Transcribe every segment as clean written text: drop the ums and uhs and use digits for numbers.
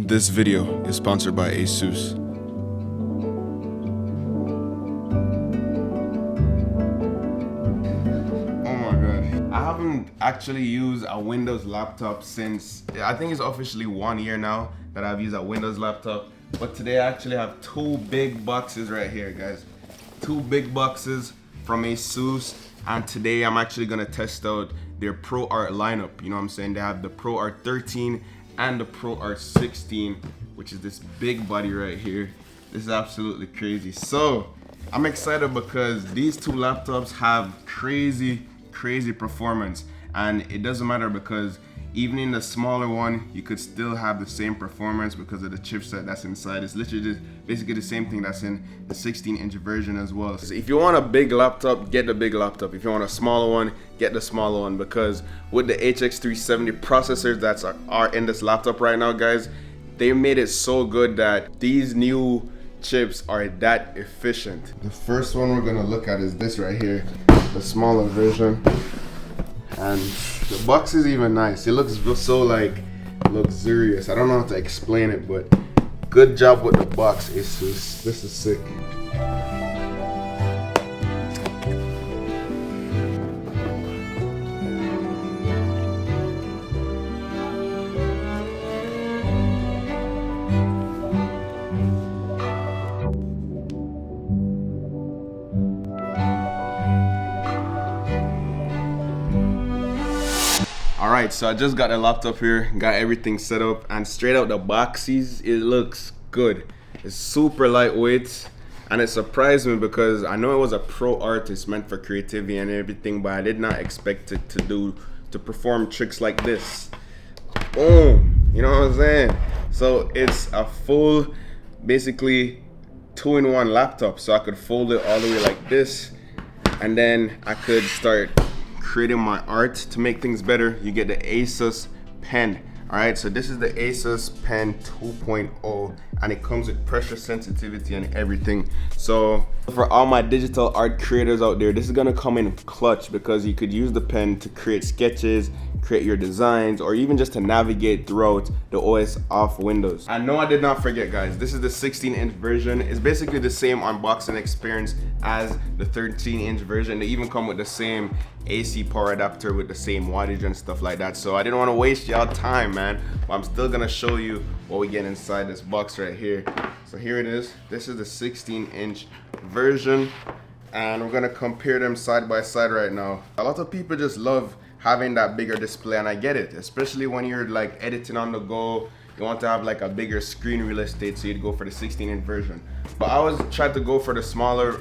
This video is sponsored by Asus. Oh my god. I haven't actually used a Windows laptop since, I think it's officially 1 year now that I've used a Windows laptop. But today I actually have two big boxes right here, guys. Two big boxes from Asus. And today I'm actually gonna test out their ProArt lineup. You know what I'm saying? They have the ProArt 13 and the ProArt 16, which is this big body right here. This is absolutely crazy. So I'm excited because these two laptops have crazy performance, and it doesn't matter because even in the smaller one you could still have the same performance because of the chipset that's inside. It's literally just basically the same thing that's in the 16-inch version as well. So if you want a big laptop, get the big laptop. If you want a smaller one, get the smaller one, because with the PX13 processors that are in this laptop right now, guys, they made it so good that these new chips are that efficient. The first one we're gonna look at is this right here, the smaller version. And the box is even nice. It looks so like luxurious. I don't know how to explain it, but good job with the box, Asus. This is sick. Alright, so I just got the laptop here, got everything set up, and straight out the boxes, it looks good. It's super lightweight, and it surprised me because I know it was a ProArt, it's meant for creativity and everything, but I did not expect it to perform tricks like this. Boom! You know what I'm saying? So it's a full, basically 2-in-1 laptop. So I could fold it all the way like this, and then I could start creating my art to make things better. You get the Asus pen. All right, so this is the Asus Pen 2.0, and it comes with pressure sensitivity and everything. So for all my digital art creators out there, this is gonna come in clutch because you could use the pen to create sketches, create your designs, or even just to navigate throughout the OS off Windows. I know I did not forget, guys, this is the 16-inch version. It's basically the same unboxing experience as the 13-inch version. They even come with the same AC power adapter with the same wattage and stuff like that. So I didn't want to waste y'all time, man, but I'm still gonna show you what we get inside this box right here. So here it is. This is the 16-inch version, and we're gonna compare them side by side right now. A lot of people just love having that bigger display, and I get it, especially when you're like editing on the go. You want to have like a bigger screen real estate, so you'd go for the 16-inch version. But I was trying to go for the smaller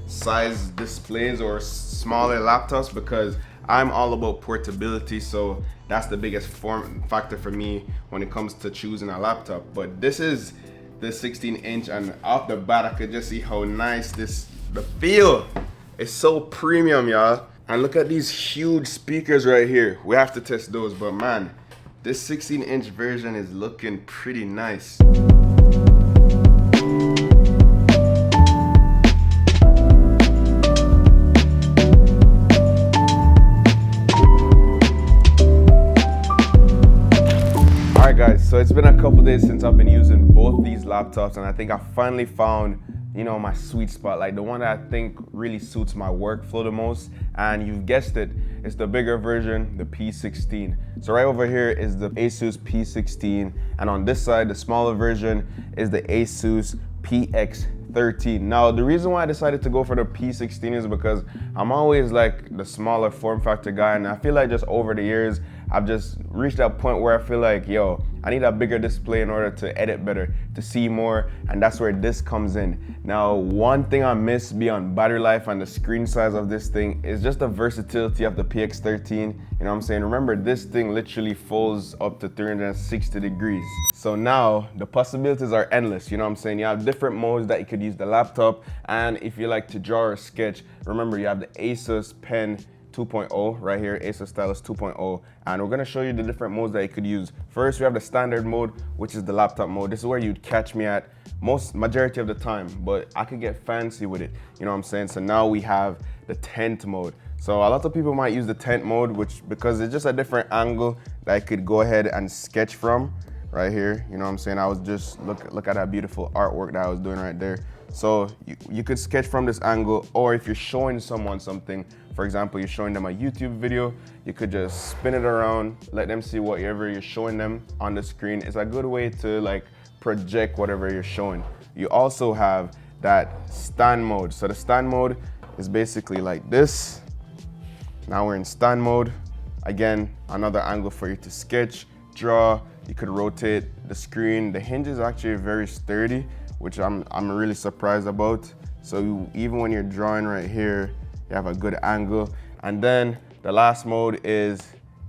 size displays or smaller laptops because I'm all about portability, so that's the biggest form factor for me when it comes to choosing a laptop. But this is the 16-inch, and off the bat I could just see how nice the feel is. So premium, y'all. And look at these huge speakers right here. We have to test those, but man, this 16-inch version is looking pretty nice. Alright guys, so it's been a couple days since I've been using both these laptops, and I think I finally found, you know, my sweet spot, like the one that I think really suits my workflow the most. And you've guessed it, it's the bigger version, the P16. So right over here is the Asus P16, and on this side, the smaller version is the Asus PX13. Now, the reason why I decided to go for the P16 is because I'm always like the smaller form factor guy, and I feel like just over the years, I've just reached that point where I feel like, yo, I need a bigger display in order to edit better, to see more, and that's where this comes in. Now, one thing I miss beyond battery life and the screen size of this thing is just the versatility of the PX13. You know what I'm saying? Remember, this thing literally folds up to 360 degrees. So now the possibilities are endless. You know what I'm saying? You have different modes that you could use the laptop, and if you like to draw or sketch, remember you have the Asus Pen 2.0 right here, Asus Stylus 2.0, and we're gonna show you the different modes that you could use. First, we have the standard mode, which is the laptop mode. This is where you'd catch me at majority of the time, but I could get fancy with it. You know what I'm saying? So now we have the tent mode. So a lot of people might use the tent mode, which because it's just a different angle that I could go ahead and sketch from. right here. You know what I'm saying? I was just, look at that beautiful artwork that I was doing right there. So you could sketch from this angle, or if you're showing someone something, for example, you're showing them a YouTube video, you could just spin it around, let them see whatever you're showing them on the screen. It's a good way to like project whatever you're showing. You also have that stand mode. So the stand mode is basically like this. Now we're in stand mode. Again, another angle for you to sketch, draw. You could rotate the screen. The hinge is actually very sturdy, which I'm really surprised about. So even when you're drawing right here, you have a good angle. And then the last mode is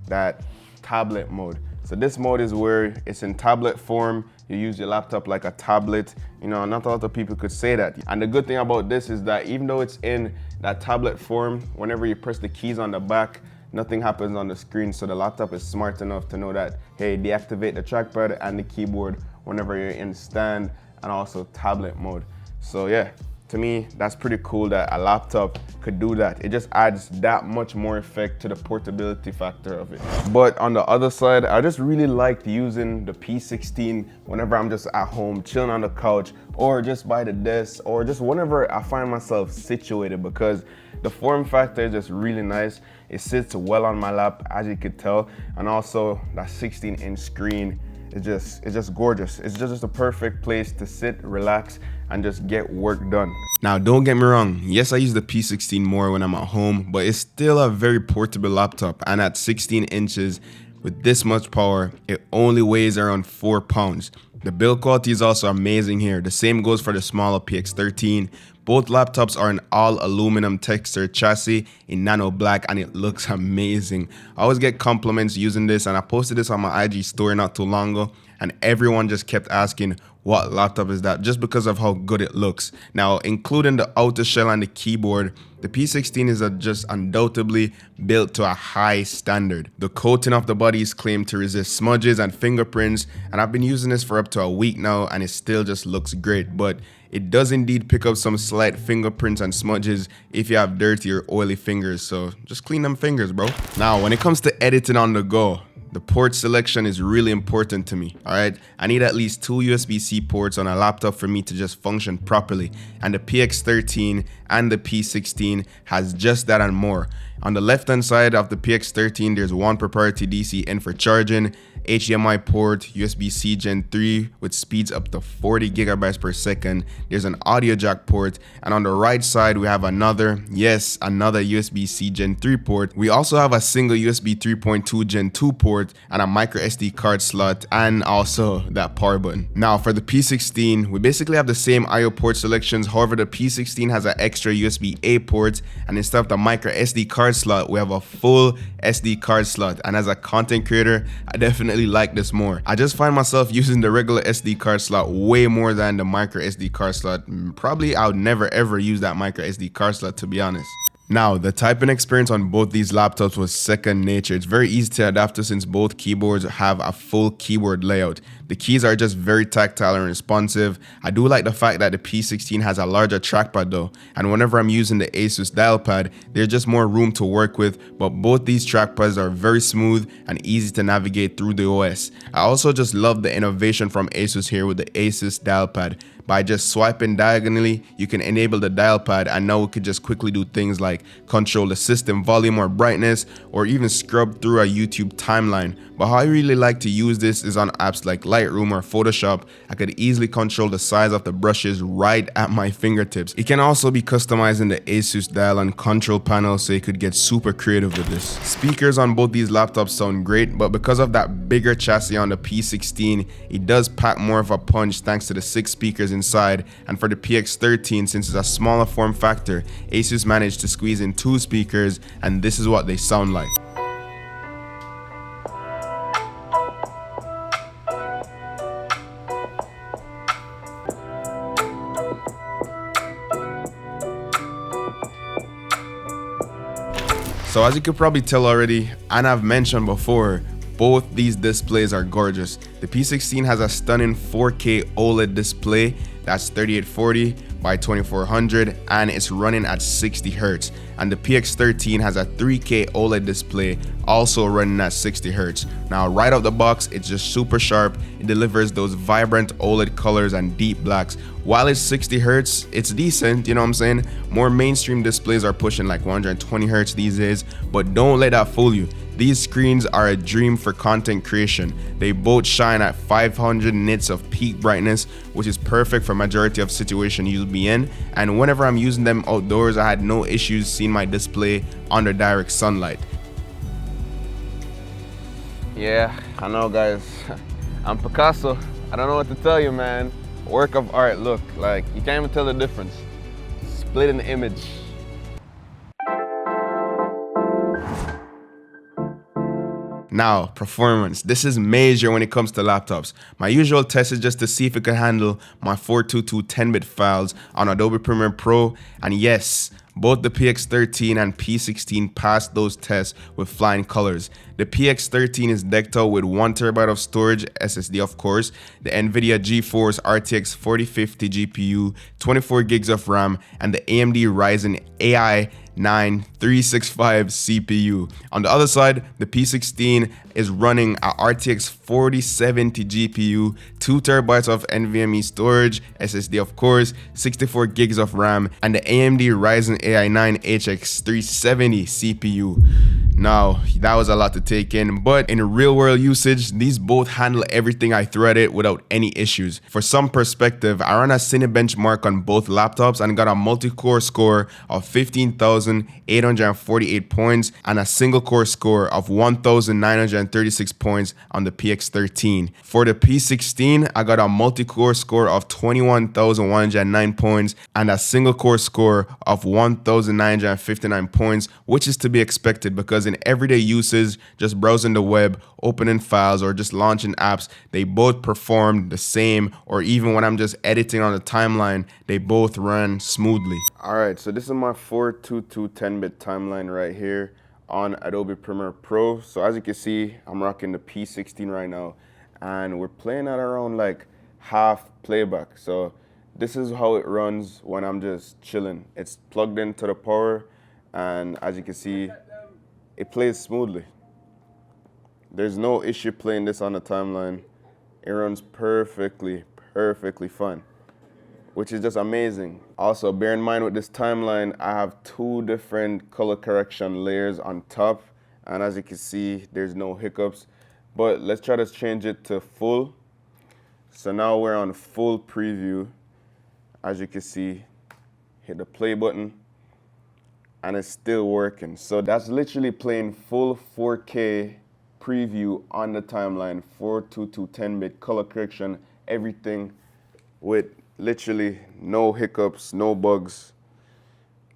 that tablet mode. So this mode is where it's in tablet form. You use your laptop like a tablet. You know, not a lot of people could say that. And the good thing about this is that even though it's in that tablet form, whenever you press the keys on the back, nothing happens on the screen. So the laptop is smart enough to know that, hey, deactivate the trackpad and the keyboard whenever you're in stand and also tablet mode. So yeah, to me, that's pretty cool that a laptop could do that. It just adds that much more effect to the portability factor of it. But on the other side, I just really liked using the P16 whenever I'm just at home, chilling on the couch, or just by the desk, or just whenever I find myself situated, because the form factor is just really nice. It sits well on my lap, as you could tell. And also that 16-inch screen, it's just gorgeous. It's just a perfect place to sit, relax, and just get work done. Now, don't get me wrong. Yes, I use the P16 more when I'm at home, but it's still a very portable laptop. And at 16 inches, with this much power, it only weighs around 4 pounds. The build quality is also amazing here. The same goes for the smaller PX13. Both laptops are an all aluminum textured chassis in nano black, and it looks amazing. I always get compliments using this, and I posted this on my IG story not too long ago, and everyone just kept asking, what laptop is that, just because of how good it looks. Now, including the outer shell and the keyboard, the P16 is just undoubtedly built to a high standard. The coating of the body is claimed to resist smudges and fingerprints, and I've been using this for up to a week now, and it still just looks great. But it does indeed pick up some slight fingerprints and smudges if you have dirty or oily fingers, so just clean them fingers, bro. Now, when it comes to editing on the go, the port selection is really important to me, alright? I need at least 2 USB-C ports on a laptop for me to just function properly, and the PX13 and the P16 has just that and more. On the left hand side of the PX13, there's one proprietary DC in for charging, HDMI port, USB-C Gen 3 with speeds up to 40 gigabytes per second. There's an audio jack port, and on the right side we have another USB-C Gen 3 port. We also have a single USB 3.2 Gen 2 port and a micro SD card slot, and also that power button. Now for the P16, we basically have the same IO port selections. However, the P16 has an extra USB-A port, and instead of the micro SD card slot, we have a full SD card slot. And as a content creator, I definitely like this more. I just find myself using the regular SD card slot way more than the micro SD card slot. Probably I would never ever use that micro SD card slot, to be honest. Now, the typing experience on both these laptops was second nature. It's very easy to adapt to since both keyboards have a full keyboard layout. The keys are just very tactile and responsive. I do like the fact that the P16 has a larger trackpad though, and whenever I'm using the Asus dial pad, there's just more room to work with, but both these trackpads are very smooth and easy to navigate through the OS. I also just love the innovation from Asus here with the Asus dial pad. By just swiping diagonally, you can enable the dial pad, and now we could just quickly do things like control the system volume or brightness, or even scrub through a YouTube timeline. But how I really like to use this is on apps like Lightroom or Photoshop. I could easily control the size of the brushes right at my fingertips. It can also be customized in the Asus dial and control panel, so you could get super creative with this. Speakers on both these laptops sound great, but because of that bigger chassis on the P16, it does pack more of a punch thanks to the 6 speakers inside. And for the PX13, since it's a smaller form factor, Asus managed to squeeze in 2 speakers, and this is what they sound like. So as you could probably tell already, and I've mentioned before, both these displays are gorgeous. The P16 has a stunning 4K OLED display that's 3840, by 2400 and it's running at 60 Hz. And the PX13 has a 3K OLED display also running at 60 Hz. Now right out the box, it's just super sharp. It delivers those vibrant OLED colors and deep blacks. While it's 60 Hz, it's decent, you know what I'm saying? More mainstream displays are pushing like 120 Hz these days, but don't let that fool you. These screens are a dream for content creation. They both shine at 500 nits of peak brightness, which is perfect for majority of situations you'll be in. And whenever I'm using them outdoors, I had no issues seeing my display under direct sunlight. Yeah, I know guys, I'm Picasso. I don't know what to tell you, man. Work of art, look, like you can't even tell the difference. Split in the image. Now, performance. This is major when it comes to laptops. My usual test is just to see if it can handle my 422 10-bit files on Adobe Premiere Pro, and yes, both the PX13 and P16 passed those tests with flying colors. The PX13 is decked out with 1TB of storage, SSD of course, the NVIDIA GeForce RTX 4050 GPU, 24 gigs of RAM, and the AMD Ryzen AI 9 365 CPU. On the other side, the P16 is running a RTX 4070 GPU, 2TB of NVMe storage, SSD of course, 64 gigs of RAM, and the AMD Ryzen AI 9 HX 370 CPU. Now, that was a lot to take in, but in real world usage, these both handle everything I threw at it without any issues. For some perspective, I ran a Cinebenchmark on both laptops and got a multi-core score of 15,848 points and a single core score of 1,936 points on the PX13. For the P16, I got a multi-core score of 21,109 points and a single core score of 1,959 points, which is to be expected because in everyday uses, just browsing the web, opening files, or just launching apps, they both perform the same, or even when I'm just editing on the timeline, they both run smoothly. Alright, so this is my 422 10-bit timeline right here on Adobe Premiere Pro. So as you can see, I'm rocking the P16 right now, and we're playing at around like half playback. So this is how it runs when I'm just chilling. It's plugged into the power, and as you can see, it plays smoothly. There's no issue playing this on the timeline. It runs perfectly fine, which is just amazing. Also, bear in mind with this timeline, I have 2 different color correction layers on top, and as you can see, there's no hiccups. But let's try to change it to full. So now we're on full preview. As you can see, hit the play button, and it's still working. So that's literally playing full 4K preview on the timeline, 422 10-bit color correction, everything with literally no hiccups, no bugs.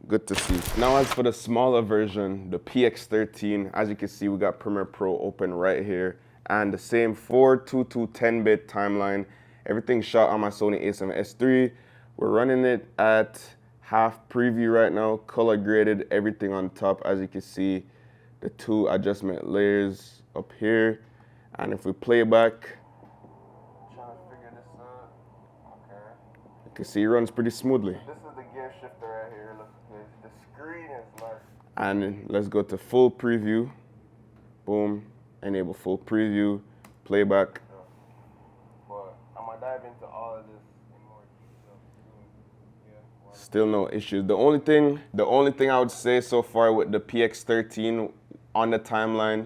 Good to see. Now as for the smaller version, the PX13, as you can see, we got Premiere Pro open right here, and the same 422 10-bit timeline. Everything shot on my Sony a7S III. We're running it at half preview right now, color graded, everything on top. As you can see, the 2 adjustment layers up here, and if we play back, trying to figure this out. Okay, you can see it runs pretty smoothly. This is the gear shifter right here. Look, the screen is nice. And let's go to full preview. Boom, enable full preview, playback. But I'm gonna dive into all of this in more detail. Still no issues. The only thing I would say so far with the PX13 on the timeline,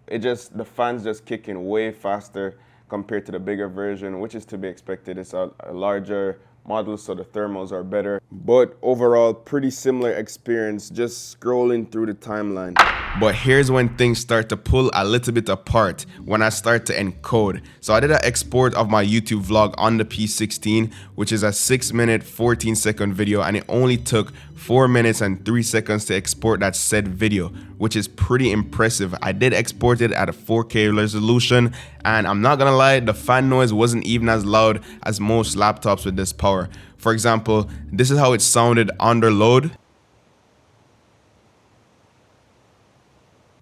the fans just kicking way faster compared to the bigger version, which is to be expected. It's a larger model, so the thermals are better. But overall, pretty similar experience just scrolling through the timeline. But here's when things start to pull a little bit apart, when I start to encode. So I did an export of my YouTube vlog on the P16, which is a 6-minute, 14-second video, and it only took 4 minutes and 3 seconds to export that said video, which is pretty impressive. I did export it at a 4K resolution, and I'm not gonna lie, the fan noise wasn't even as loud as most laptops with this power. For example, this is how it sounded under load.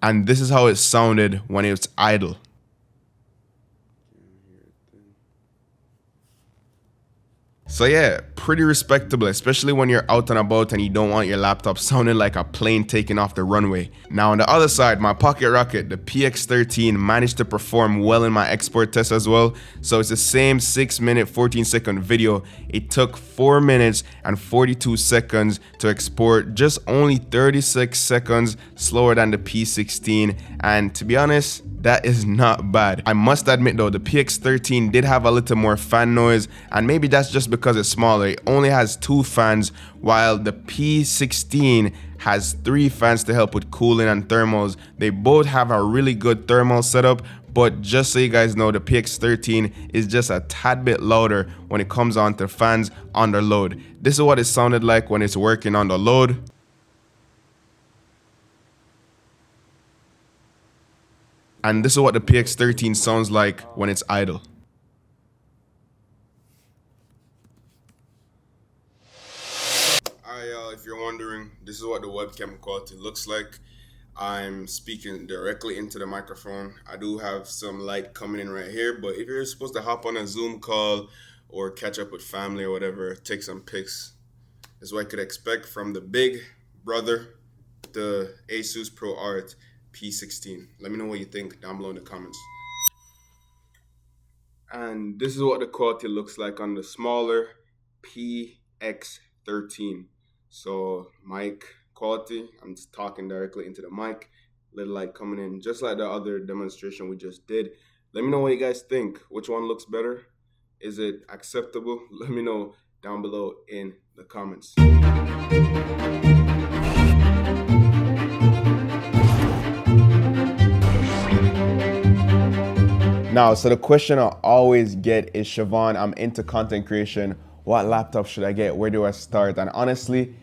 And this is how it sounded when it was idle. So yeah, pretty respectable, especially when you're out and about and you don't want your laptop sounding like a plane taking off the runway. Now on the other side, my pocket rocket, the PX13, managed to perform well in my export test as well. So it's the same 6-minute 14-second video. It took 4 minutes and 42 seconds to export, just only 36 seconds slower than the P16, and to be honest, that is not bad. I must admit though, the PX13 did have a little more fan noise, and maybe that's just because it's smaller. It only has 2 fans, while the P16 has 3 fans to help with cooling and thermals. They both have a really good thermal setup, but just so you guys know, the PX13 is just a tad bit louder when it comes on to fans under load. This is what it sounded like when it's working on the load. And this is what the PX13 sounds like when it's idle. Alright y'all, if you're wondering, this is what the webcam quality looks like. I'm speaking directly into the microphone. I do have some light coming in right here, but if you're supposed to hop on a Zoom call or catch up with family or whatever, take some pics, this is what I could expect from the big brother, the Asus Pro Art P16. Let me know what you think down below in the comments. And this is what the quality looks like on the smaller PX13. So mic quality, I'm just talking directly into the mic, little light coming in, just like the other demonstration we just did. Let me know what you guys think. Which one looks better? Is it acceptable? Let me know down below in the comments. Now, so the question I always get is, Shevon, I'm into content creation. What laptop should I get? Where do I start? And honestly,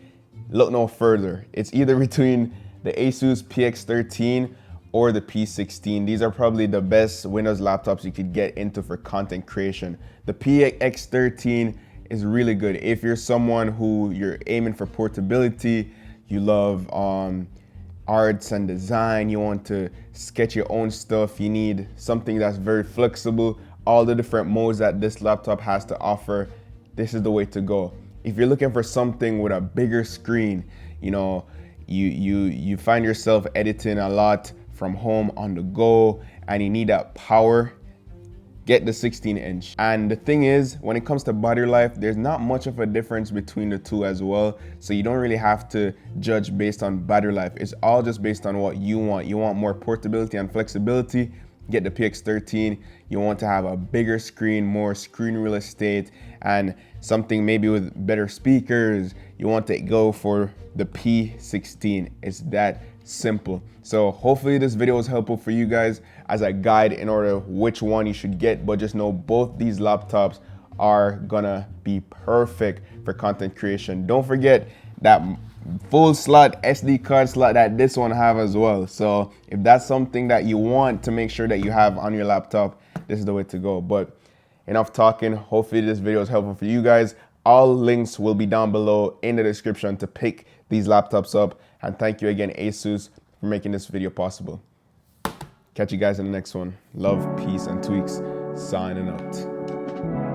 look no further. It's either between the Asus PX13 or the P16. These are probably the best Windows laptops you could get into for content creation. The PX13 is really good. If you're someone who you're aiming for portability, you love arts and design, you want to sketch your own stuff, you need something that's very flexible, all the different modes that this laptop has to offer, this is the way to go. If you're looking for something with a bigger screen, you know, you find yourself editing a lot from home on the go and you need that power, get the 16-inch. And the thing is, when it comes to battery life, there's not much of a difference between the two as well. So you don't really have to judge based on battery life. It's all just based on what you want. You want more portability and flexibility, get the PX13. You want to have a bigger screen, more screen real estate, and something maybe with better speakers. You want to go for the P16. It's that simple. So hopefully this video was helpful for you guys as a guide in order which one you should get, but just know both these laptops are gonna be perfect for content creation. Don't forget that full slot SD card slot that this one have as well. So if that's something that you want to make sure that you have on your laptop, this is the way to go. But enough talking. Hopefully this video is helpful for you guys. All links will be down below in the description to pick these laptops up. And thank you again, Asus, for making this video possible. Catch you guys in the next one. Love, peace, and tweaks. Signing out.